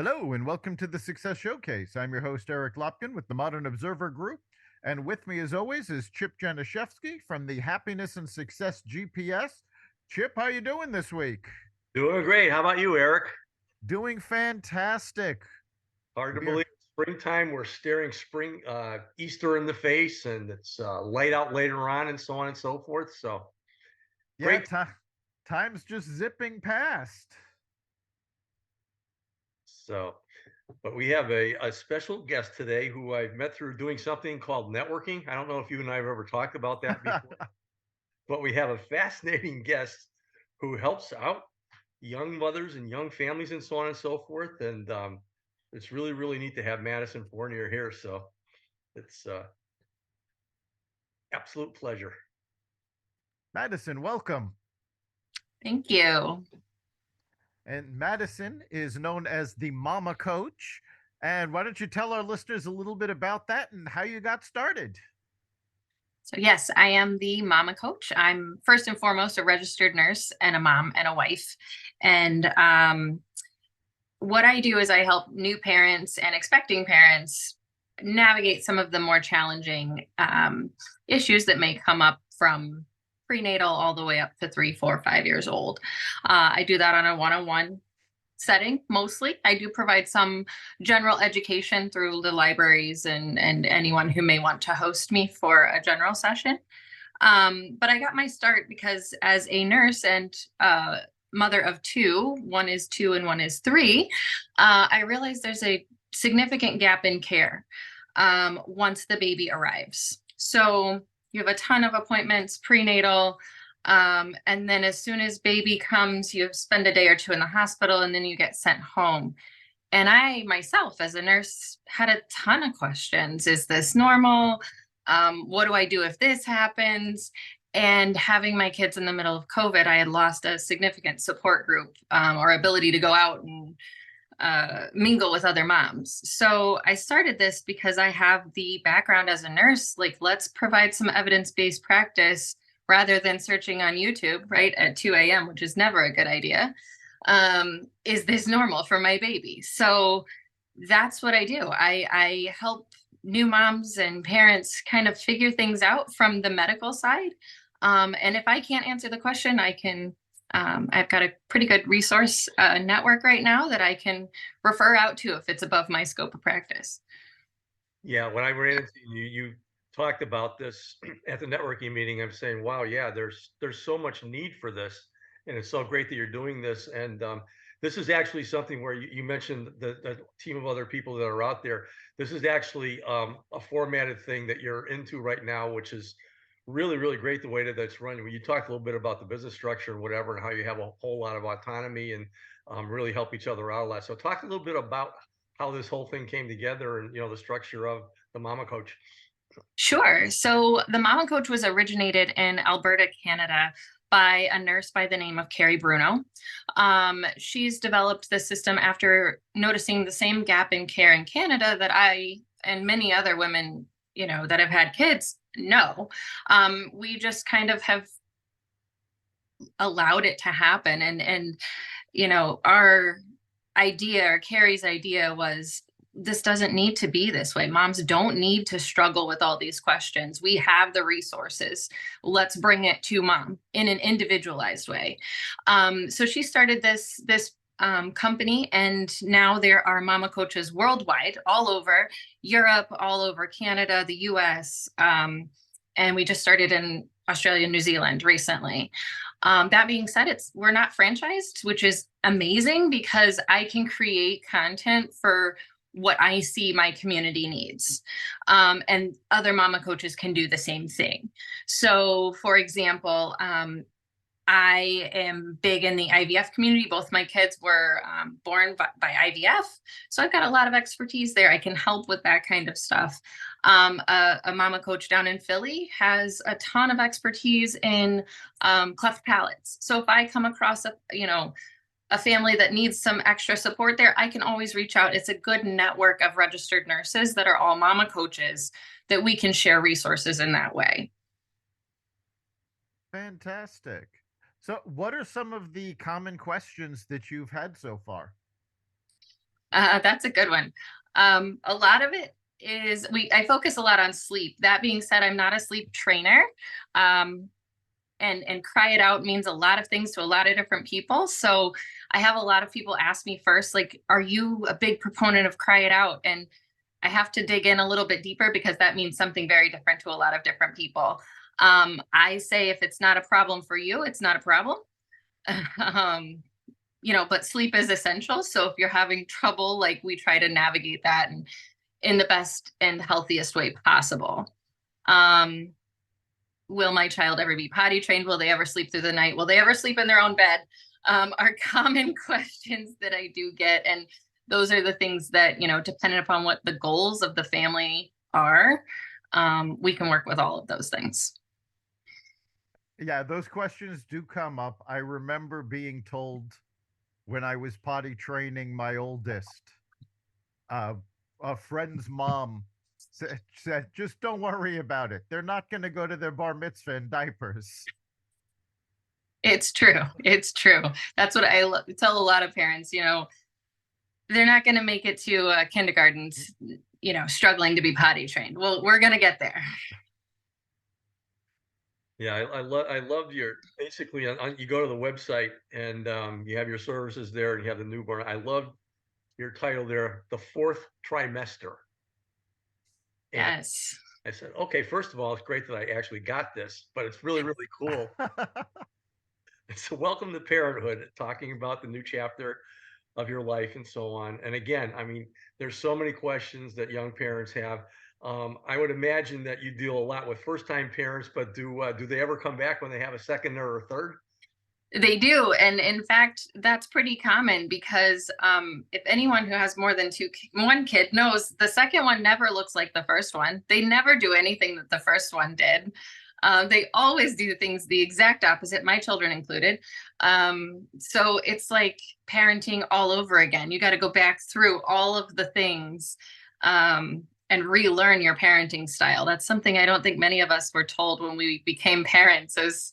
Hello, and welcome to the Success Showcase. I'm your host, Eric Lopkin with the Modern Observer Group. And with me, as always, is Chip Januszewski from the Happiness and Success GPS. Chip, how you doing this week? Doing great. How about you, Eric? Doing fantastic. Hard to We are, believe springtime. We're staring Easter in the face, and it's light out later on, and so on and so forth. So yeah, great. time's just zipping past. So, but we have a special guest today who I've met through doing something called networking. I don't know if you and I have ever talked about that before, but we have a fascinating guest who helps out young mothers and young families and so on and so forth. And it's really, really neat to have Madison Fournier here. So it's absolute pleasure. Madison, welcome. Thank you. And Madison is known as the Mama Coach. And why don't you tell our listeners a little bit about that and how you got started? So, yes, I am the mama coach. I'm first and foremost a registered nurse and a mom and a wife. And what I do is I help new parents and expecting parents navigate some of the more challenging issues that may come up from prenatal all the way up to 3, 4, 5 years old. I do that on a one-on-one setting mostly. I do provide some general education through the libraries and anyone who may want to host me for a general session. But I got my start because as a nurse and mother of two, one is 2 and one is 3, I realized there's a significant gap in care once the baby arrives. So you have a ton of appointments prenatal. And then as soon as baby comes, you spend a day or two in the hospital and then you get sent home. And I myself, as a nurse, had a ton of questions. Is this normal? What do I do if this happens? And having my kids in the middle of COVID, I had lost a significant support group or ability to go out and mingle with other moms. So I started this because I have the background as a nurse. Like, let's provide some evidence-based practice rather than searching on YouTube, right, at 2 a.m., which is never a good idea. Is this normal for my baby? So that's what I do. I help new moms and parents kind of figure things out from the medical side. And if I can't answer the question, I can, I've got a pretty good resource network right now that I can refer out to if it's above my scope of practice. Yeah, when I ran into you, you talked about this at the networking meeting. I'm saying, wow, yeah, there's so much need for this, and it's so great that you're doing this. And this is actually something where you mentioned the team of other people that are out there. This is actually a formatted thing that you're into right now, which is really, really great the way that that's running. When you talked a little bit about the business structure and whatever, and how you have a whole lot of autonomy and really help each other out a lot. So talk a little bit about how this whole thing came together and the structure of the Mama Coach. Sure. So the Mama Coach was originated in Alberta, Canada, by a nurse by the name of Carrie Bruno. She's developed this system after noticing the same gap in care in Canada that I and many other women, that have had kids know. We just kind of have allowed it to happen, and our idea, or Carrie's idea, was this doesn't need to be this way. Moms don't need to struggle with all these questions. We have the resources. Let's bring it to mom in an individualized way. So she started this company, and now there are mama coaches worldwide, all over Europe, all over Canada, the US, and we just started in Australia and New Zealand recently. That being said, we're not franchised, which is amazing because I can create content for what I see my community needs. And other mama coaches can do the same thing. So, for example, I am big in the IVF community. Both my kids were born by IVF. So I've got a lot of expertise there. I can help with that kind of stuff. A mama coach down in Philly has a ton of expertise in cleft palates. So if I come across a family that needs some extra support there, I can always reach out. It's a good network of registered nurses that are all mama coaches that we can share resources in that way. Fantastic. So, what are some of the common questions that you've had so far? That's a good one. A lot of it is I focus a lot on sleep. That being said, I'm not a sleep trainer. Um, and cry it out means a lot of things to a lot of different people. So I have a lot of people ask me first, like, are you a big proponent of cry it out? And I have to dig in a little bit deeper because that means something very different to a lot of different people. I say if it's not a problem for you, it's not a problem. um, but sleep is essential. So if you're having trouble, like we try to navigate that in the best and healthiest way possible. Will my child ever be potty trained? Will they ever sleep through the night? Will they ever sleep in their own bed? Are common questions that I do get. And those are the things that, depending upon what the goals of the family are, we can work with all of those things. Yeah, those questions do come up. I remember being told when I was potty training my oldest, a friend's mom said, just don't worry about it. They're not going to go to their bar mitzvah in diapers. It's true. It's true. That's what I tell a lot of parents, they're not going to make it to kindergarten, struggling to be potty trained. Well, we're going to get there. Yeah, I love your basically you go to the website and you have your services there and you have the newborn. I love your title there, the fourth trimester. And yes. I said, okay, first of all, it's great that I actually got this, but it's really, really cool. So welcome to parenthood, talking about the new chapter of your life and so on. And again, I mean, there's so many questions that young parents have. I would imagine that you deal a lot with first-time parents, but do they ever come back when they have a second or a third? They do. And in fact, that's pretty common because if anyone who has more than one kid knows, the second one never looks like the first one. They never do anything that the first one did. They always do things the exact opposite, my children included. So it's like parenting all over again. You got to go back through all of the things and relearn your parenting style. That's something I don't think many of us were told when we became parents. Is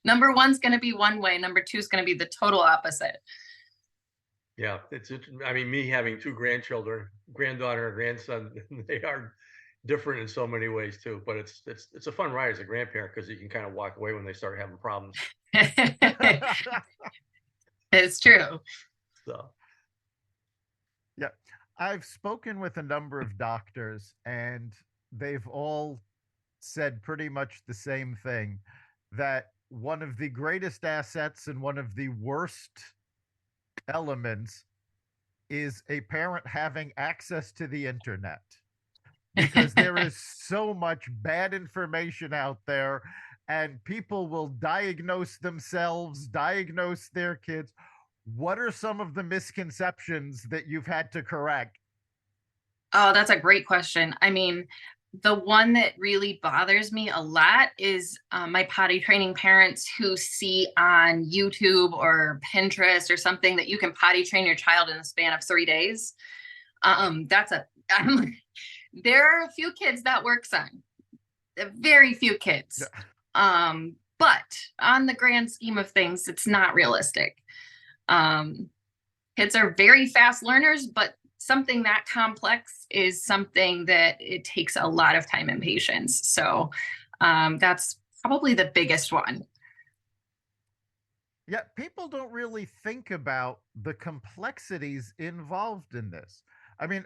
number one's going to be one way. Number two is going to be the total opposite. Yeah, I mean, me having two grandchildren, granddaughter and grandson, they are different in so many ways too. But it's a fun ride as a grandparent because you can kind of walk away when they start having problems. It's true. So, yeah, I've spoken with a number of doctors, and they've all said pretty much the same thing, that one of the greatest assets and one of the worst elements is a parent having access to the internet, because there is so much bad information out there, and people will diagnose themselves, diagnose their kids. What are some of the misconceptions that you've had to correct? Oh, that's a great question. I mean, the one that really bothers me a lot is my potty training parents who see on YouTube or Pinterest or something that you can potty train your child in the span of 3 days. There are a few kids that works on, very few kids. Yeah. But on the grand scheme of things, it's not realistic. Kids are very fast learners, but something that complex is something that it takes a lot of time and patience. So that's probably the biggest one. Yeah, people don't really think about the complexities involved in this. I mean,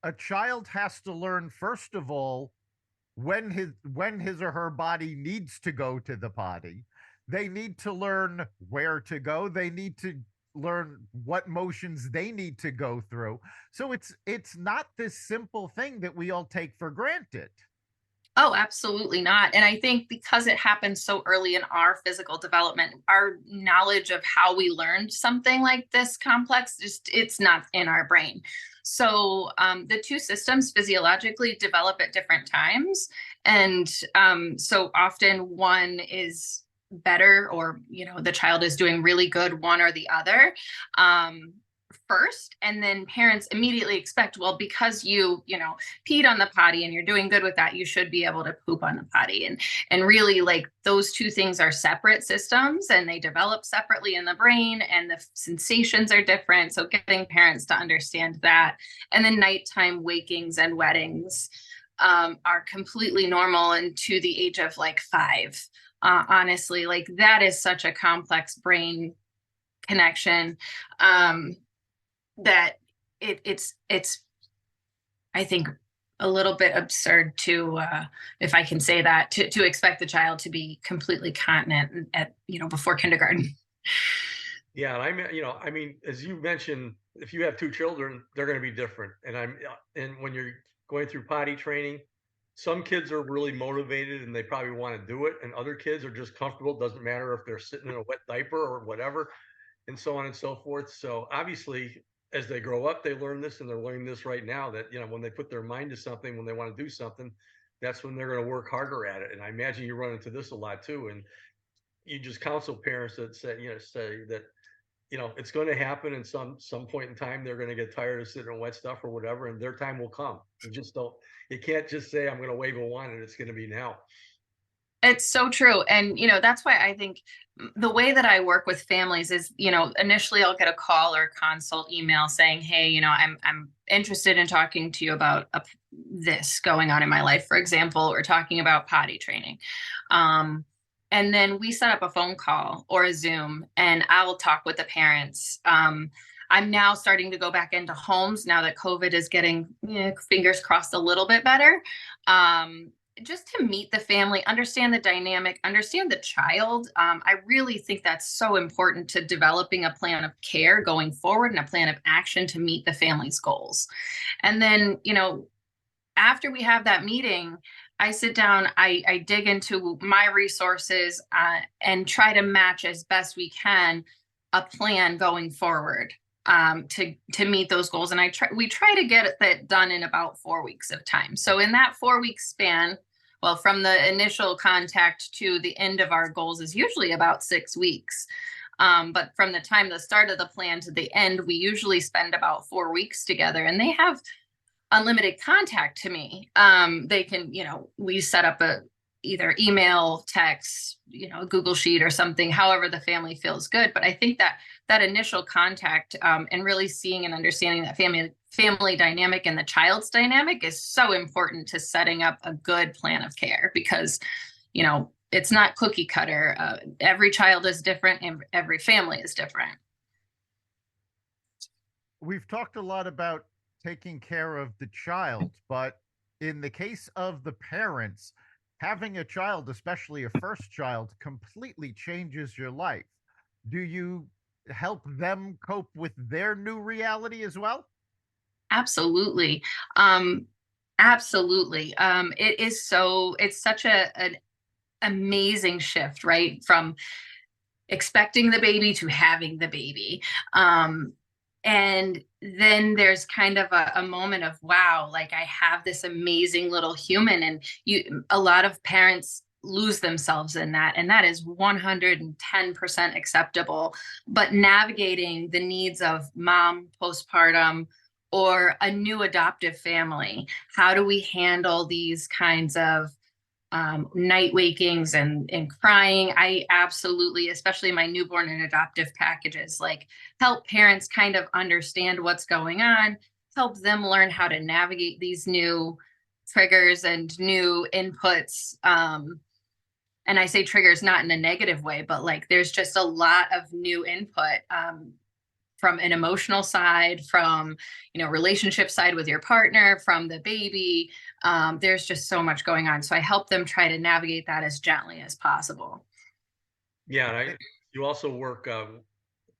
a child has to learn, first of all, when his or her body needs to go to the potty. They need to learn where to go. They need to learn what motions they need to go through. So it's not this simple thing that we all take for granted. Oh, absolutely not. And I think because it happens so early in our physical development, our knowledge of how we learned something like this complex, it's not in our brain. So the two systems physiologically develop at different times. And so often one is better, or, the child is doing really good, one or the other. first, and then parents immediately expect, well, because you know peed on the potty and you're doing good with that, you should be able to poop on the potty. And really, like, those two things are separate systems and they develop separately in the brain, and the sensations are different. So getting parents to understand that. And then nighttime wakings and wettings are completely normal, and to the age of like 5. Honestly, like, that is such a complex brain connection, that it's I think a little bit absurd to, if I can say that, to expect the child to be completely continent at, before kindergarten. Yeah, and I mean, as you mentioned, if you have 2 children, they're going to be different. And when you're going through potty training, some kids are really motivated and they probably want to do it, and other kids are just comfortable. Doesn't matter if they're sitting in a wet diaper or whatever, and so on and so forth. So obviously, as they grow up, they learn this, and they're learning this right now, that when they put their mind to something, when they want to do something, that's when they're going to work harder at it. And I imagine you run into this a lot too. And you just counsel parents that say that it's going to happen, and some point in time they're going to get tired of sitting in wet stuff or whatever, and their time will come. You can't just say, I'm going to wave a wand and it's going to be now. It's so true. And, that's why I think the way that I work with families is, initially I'll get a call or consult email saying, hey, I'm interested in talking to you about this going on in my life. For example, we're talking about potty training. And then we set up a phone call or a Zoom, and I'll talk with the parents. I'm now starting to go back into homes now that COVID is getting, fingers crossed, a little bit better. Just to meet the family, understand the dynamic, understand the child. I really think that's so important to developing a plan of care going forward and a plan of action to meet the family's goals. And then, after we have that meeting, I sit down, I dig into my resources, and try to match as best we can a plan going forward, to meet those goals. And we try to get that done in about 4 weeks of time. So in that 4-week span, well, from the initial contact to the end of our goals is usually about 6 weeks. But from the time the start of the plan to the end, we usually spend about 4 weeks together, and they have unlimited contact to me. They can, we set up either email, text, Google Sheet or something, however the family feels good. But I think that initial contact, and really seeing and understanding that family dynamic and the child's dynamic is so important to setting up a good plan of care, because, it's not cookie cutter. Every child is different and every family is different. We've talked a lot about taking care of the child, but in the case of the parents, having a child, especially a first child, completely changes your life. Do you help them cope with their new reality as well? Absolutely. Absolutely. It's such an amazing shift, right? From expecting the baby to having the baby. And then there's kind of a moment of, wow, like, I have this amazing little human. And a lot of parents lose themselves in that. And that is 110% acceptable. But navigating the needs of mom postpartum or a new adoptive family, how do we handle these kinds of night wakings and crying? I absolutely, especially my newborn and adoptive packages, like, help parents kind of understand what's going on, help them learn how to navigate these new triggers and new inputs. And I say triggers not in a negative way, but like, there's just a lot of new input, from an emotional side, from, relationship side with your partner, from the baby. There's just so much going on. So I help them try to navigate that as gently as possible. Yeah. And you also work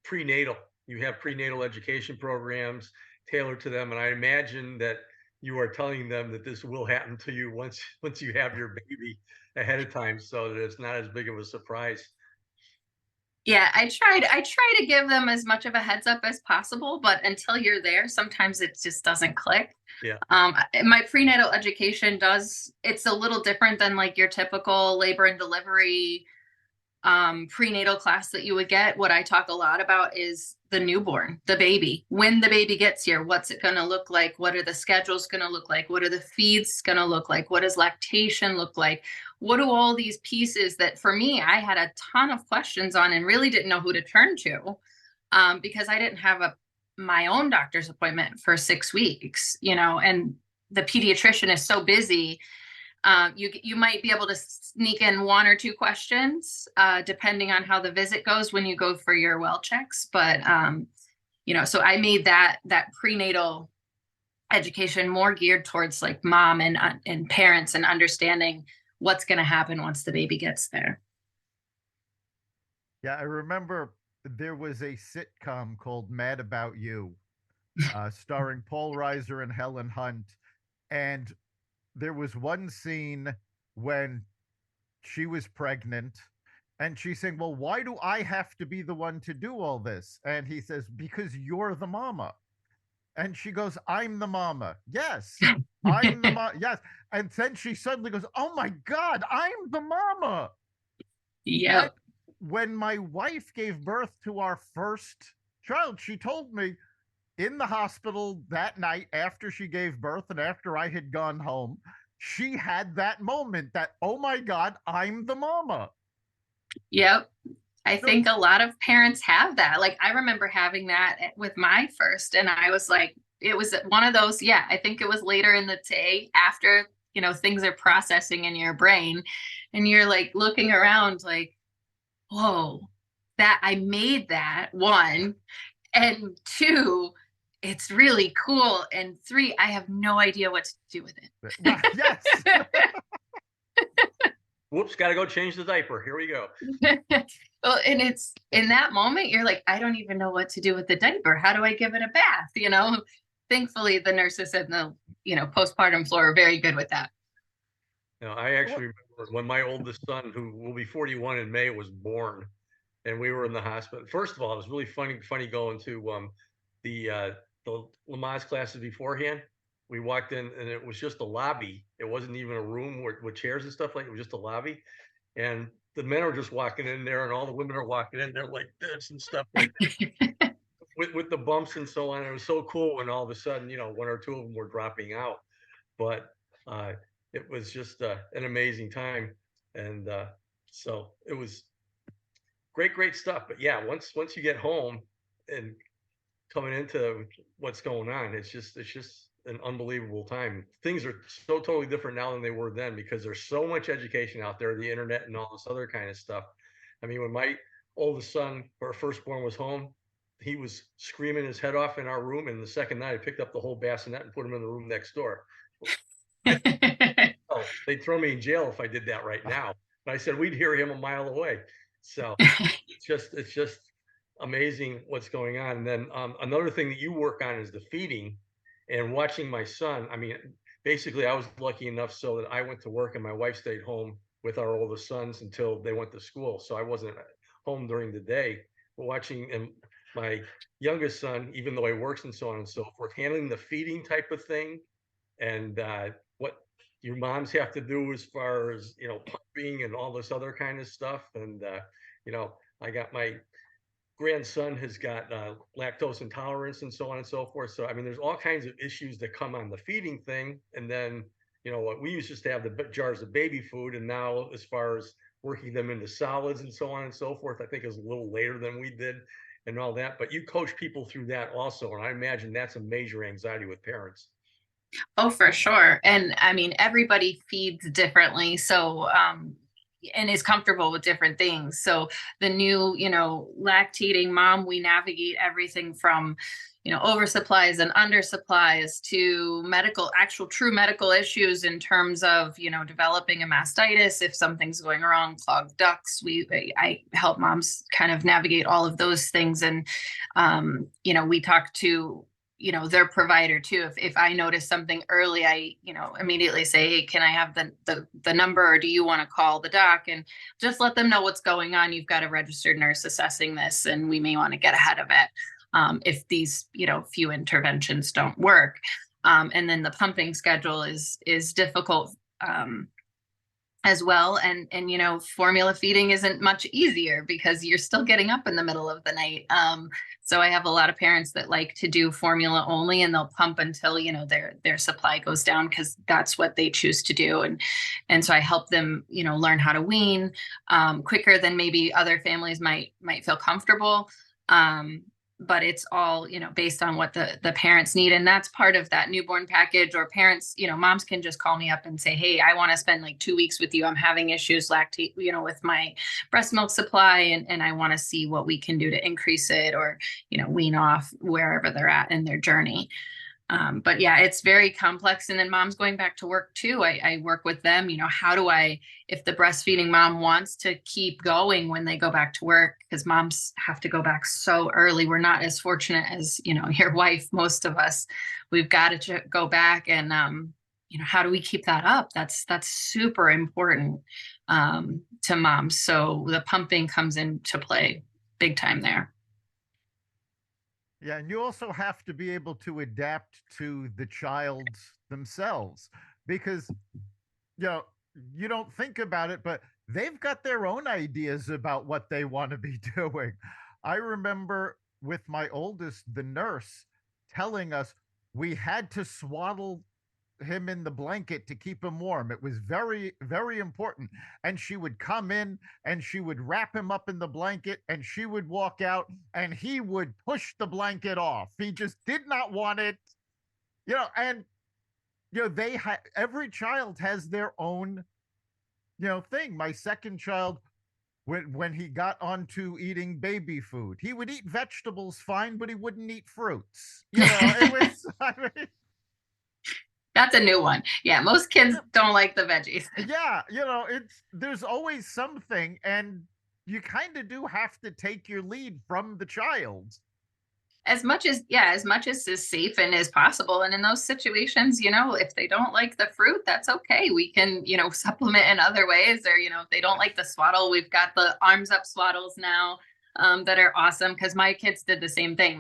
prenatal. You have prenatal education programs tailored to them. And I imagine that you are telling them that this will happen to you once you have your baby ahead of time, so that it's not as big of a surprise. Yeah, I try to give them as much of a heads up as possible, but until you're there, sometimes it just doesn't click. Yeah. My prenatal education it's a little different than like your typical labor and delivery prenatal class that you would get, what I talk a lot about is the newborn, the baby. When the baby gets here, what's it going to look like? What are the schedules going to look like? What are the feeds going to look like? What does lactation look like? What do all these pieces that for me, I had a ton of questions on and really didn't know who to turn to, because I didn't have my own doctor's appointment for 6 weeks, and the pediatrician is so busy. You might be able to sneak in 1 or 2 questions, depending on how the visit goes when you go for your well checks. But, so I made that prenatal education more geared towards like mom and parents and understanding what's going to happen once the baby gets there. Yeah, I remember there was a sitcom called Mad About You, starring Paul Reiser and Helen Hunt. And there was one scene when she was pregnant and she's saying, well, why do I have to be the one to do all this? And he says, because you're the mama. And she goes, I'm the mama. Yes, I'm the mama. Yes. And then she suddenly goes, oh my God, I'm the mama. Yeah. When my wife gave birth to our first child, she told me in the hospital that night after she gave birth and after I had gone home, she had that moment that, oh my God, I'm the mama. Yep. I think a lot of parents have that. Like I remember having that with my first, and I was like, it was one of those, I think it was later in the day after, things are processing in your brain and you're like looking around like, whoa, that I made that, 1, and 2, it's really cool. And 3, I have no idea what to do with it. Yes. Whoops, got to go change the diaper. Here we go. Well, and it's in that moment, you're like, I don't even know what to do with the diaper. How do I give it a bath? Thankfully the nurses and the, postpartum floor are very good with that. I actually remember when my oldest son, who will be 41 in May, was born, and we were in the hospital. First of all, it was really funny going to the Lamaze classes beforehand. We walked in and it was just a lobby. It wasn't even a room with chairs and stuff like it. It was just a lobby. And the men are just walking in there and all the women are walking in there like this and stuff like that. with the bumps and so on. It was so cool when all of a sudden, 1 or 2 of them were dropping out. But it was just an amazing time. And so it was great stuff. But yeah, once you get home and coming into what's going on, it's just an unbelievable time. Things are so totally different now than they were then because there's so much education out there, the internet and all this other kind of stuff. I mean, when my oldest son, our firstborn, was home, he was screaming his head off in our room, and the second night I picked up the whole bassinet and put him in the room next door. Oh, they'd throw me in jail if I did that right now. But I said we'd hear him a mile away. So it's just amazing what's going on. And then another thing that you work on is the feeding and watching my son. I mean, basically I was lucky enough so that I went to work and my wife stayed home with our oldest sons until they went to school. So I wasn't home during the day, but watching my youngest son, even though he works and so on and so forth, handling the feeding type of thing and what your moms have to do as far as, pumping and all this other kind of stuff. And, I got my grandson has got lactose intolerance and so on and so forth. So, I mean, there's all kinds of issues that come on the feeding thing. And then, what we used to have the jars of baby food. And now as far as working them into solids and so on and so forth, I think is a little later than we did and all that. But you coach people through that also. And I imagine that's a major anxiety with parents. Oh, for sure. And I mean, everybody feeds differently. So, and is comfortable with different things. So the new, lactating mom, we navigate everything from, oversupplies and undersupplies to actual true medical issues in terms of, developing a mastitis. If something's going wrong, clogged ducts, I help moms kind of navigate all of those things. And, we talk to, their provider too. If I notice something early, I, immediately say, hey, can I have the number, or do you want to call the doc? And just let them know what's going on. You've got a registered nurse assessing this, and we may want to get ahead of it if these, few interventions don't work. And then the pumping schedule is difficult as well. And formula feeding isn't much easier because you're still getting up in the middle of the night. So I have a lot of parents that like to do formula only, and they'll pump until their supply goes down, because that's what they choose to do. And so I help them learn how to wean quicker than maybe other families might feel comfortable. But it's all based on what the parents need, and that's part of that newborn package. Or parents, moms can just call me up and say, hey, I want to spend like 2 weeks with you. I'm having issues lactate with my breast milk supply, and I want to see what we can do to increase it, or wean off wherever they're at in their journey. But yeah, it's very complex. And then moms going back to work too, I work with them. How do I, if the breastfeeding mom wants to keep going when they go back to work, because moms have to go back so early. We're not as fortunate as, your wife, most of us. We've got to go back, and, how do we keep that up? That's super important to moms. So the pumping comes into play big time there. Yeah, and you also have to be able to adapt to the child themselves, because you don't think about it, but they've got their own ideas about what they want to be doing. I remember with my oldest, the nurse telling us we had to swaddle him in the blanket to keep him warm. It was very, very important. And she would come in and she would wrap him up in the blanket, and she would walk out and he would push the blanket off. He just did not want it. And every child has their own thing. My second child, when he got onto eating baby food, he would eat vegetables fine, but he wouldn't eat fruits. It was, I mean, that's a new one. Yeah, most kids don't like the veggies. Yeah, there's always something, and you kind of do have to take your lead from the child. As much as is safe and as possible. And in those situations, if they don't like the fruit, that's okay. We can, supplement in other ways. Or, if they don't like the swaddle, we've got the arms up swaddles now that are awesome, because my kids did the same thing.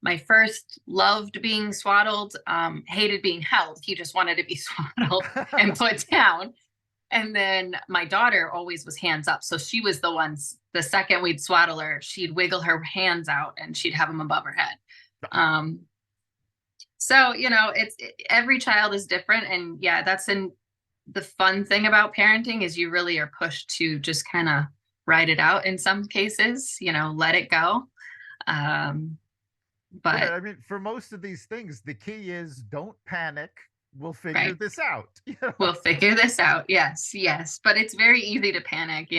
My first loved being swaddled, hated being held. He just wanted to be swaddled and put down. And then my daughter always was hands up. So she was the second we'd swaddle her, she'd wiggle her hands out and she'd have them above her head. So, every child is different. And yeah, that's the fun thing about parenting, is you really are pushed to just kind of ride it out in some cases, let it go. But yeah, I mean, for most of these things, the key is don't panic. We'll figure this out. We'll figure this out. Yes. But it's very easy to panic.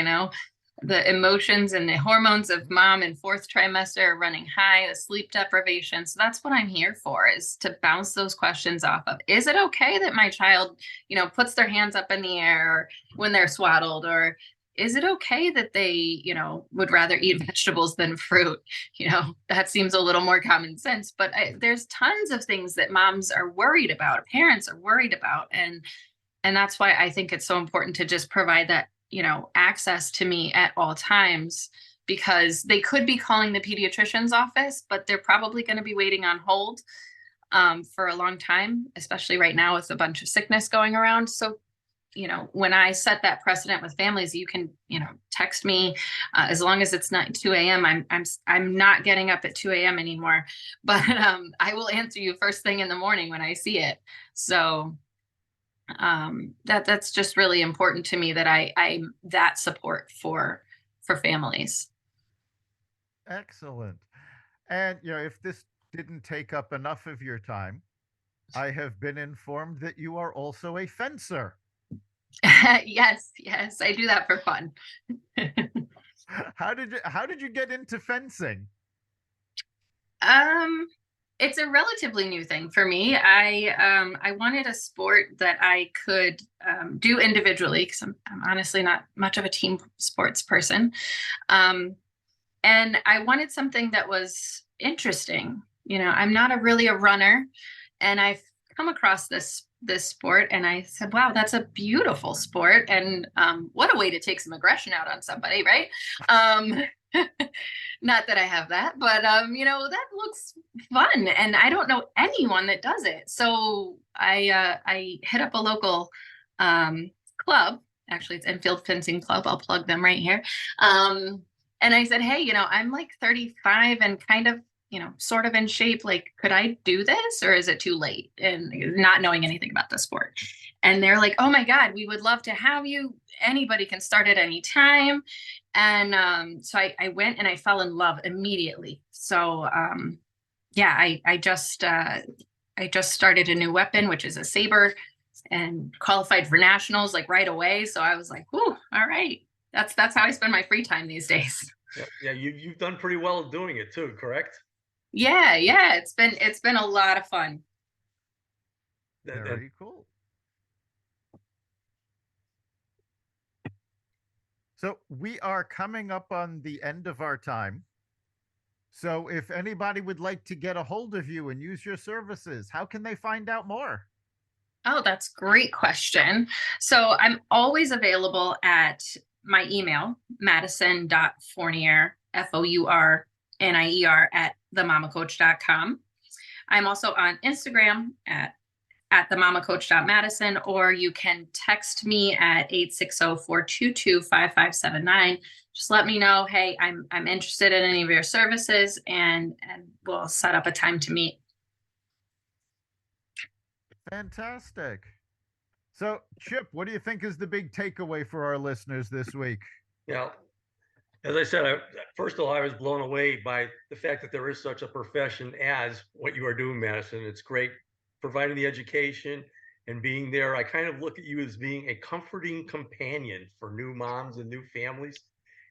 The emotions and the hormones of mom in 4th trimester are running high, the sleep deprivation. So that's what I'm here for, is to bounce those questions off of. Is it okay that my child, puts their hands up in the air when they're swaddled? Or is it okay that they, would rather eat vegetables than fruit? That seems a little more common sense, but there's tons of things that moms are worried about, parents are worried about. And that's why I think it's so important to just provide that, access to me at all times, because they could be calling the pediatrician's office, but they're probably going to be waiting on hold for a long time, especially right now with a bunch of sickness going around. So when I set that precedent with families, you can, text me as long as it's not 2 a.m. I'm not getting up at 2 a.m. anymore, but I will answer you first thing in the morning when I see it. So that's just really important to me, that I'm that support for families. Excellent. And if this didn't take up enough of your time, I have been informed that you are also a fencer. Yes, I do that for fun. How did you get into fencing? It's a relatively new thing for me. I wanted a sport that I could do individually, because I'm honestly not much of a team sports person. And I wanted something that was interesting. I'm not really a runner, and I've come across this sport, and I said, wow, that's a beautiful sport. And what a way to take some aggression out on somebody, right? Not that I have that, but that looks fun, and I don't know anyone that does it. So I hit up a local club Actually, it's Enfield Fencing Club. I'll plug them right here. And I said, hey, I'm like 35 and kind of, sort of in shape. Like, could I do this or is it too late? And not knowing anything about the sport. And they're like, oh my God, we would love to have you. Anybody can start at any time. And so I went and I fell in love immediately. So yeah, I just started a new weapon, which is a saber, and qualified for nationals like right away. So I was like, whoo, all right. That's how I spend my free time these days. Yeah, you've done pretty well doing it too, correct? Yeah, it's been a lot of fun. Very cool. So we are coming up on the end of our time. So if anybody would like to get a hold of you and use your services, how can they find out more? Oh, that's a great question. So I'm always available at my email, madison.fournier, FOURNIER @themamacoach.com. I'm also on Instagram at themamacoach.madison, or you can text me at 860-422-5579. Just let me know, hey, I'm interested in any of your services, and we'll set up a time to meet. Fantastic. So, Chip, what do you think is the big takeaway for our listeners this week? Yeah, as I said, first of all, I was blown away by the fact that there is such a profession as what you are doing, Madison. It's great providing the education and being there. I kind of look at you as being a comforting companion for new moms and new families.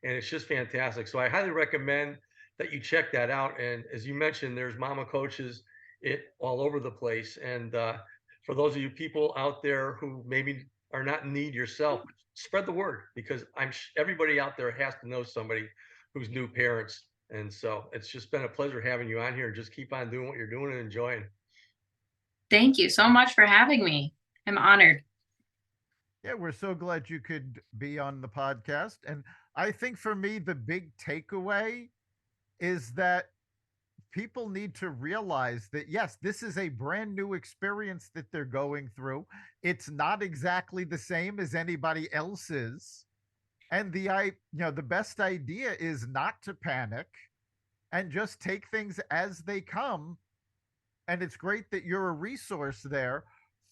And it's just fantastic. So I highly recommend that you check that out. And as you mentioned, there's mama coaches all over the place. And for those of you people out there who maybe are not in need yourself, spread the word, because everybody out there has to know somebody who's new parents. And so it's just been a pleasure having you on here. Just keep on doing what you're doing and enjoying. Thank you so much for having me. I'm honored. Yeah, we're so glad you could be on the podcast. And I think for me, the big takeaway is that people need to realize that, yes, this is a brand new experience that they're going through. It's not exactly the same as anybody else's. And the best idea is not to panic and just take things as they come. And it's great that you're a resource there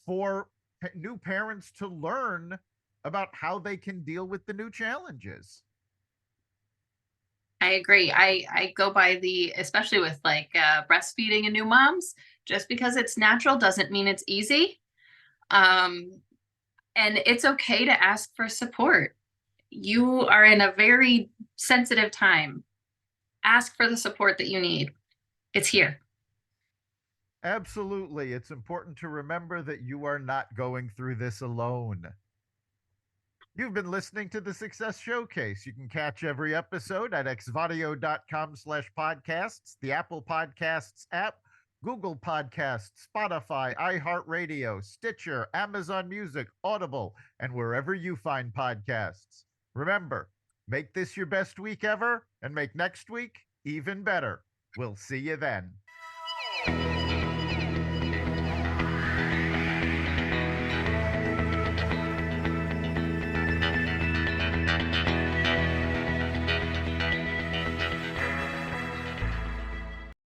for new parents to learn about how they can deal with the new challenges. I agree. I go by especially with like breastfeeding and new moms, just because it's natural doesn't mean it's easy. And it's okay to ask for support. You are in a very sensitive time. Ask for the support that you need. It's here. Absolutely. It's important to remember that you are not going through this alone. You've been listening to the Success Showcase. You can catch every episode at xvadio.com/podcasts, the Apple Podcasts app, Google Podcasts, Spotify, iHeartRadio, Stitcher, Amazon Music, Audible, and wherever you find podcasts. Remember, make this your best week ever and make next week even better. We'll see you then.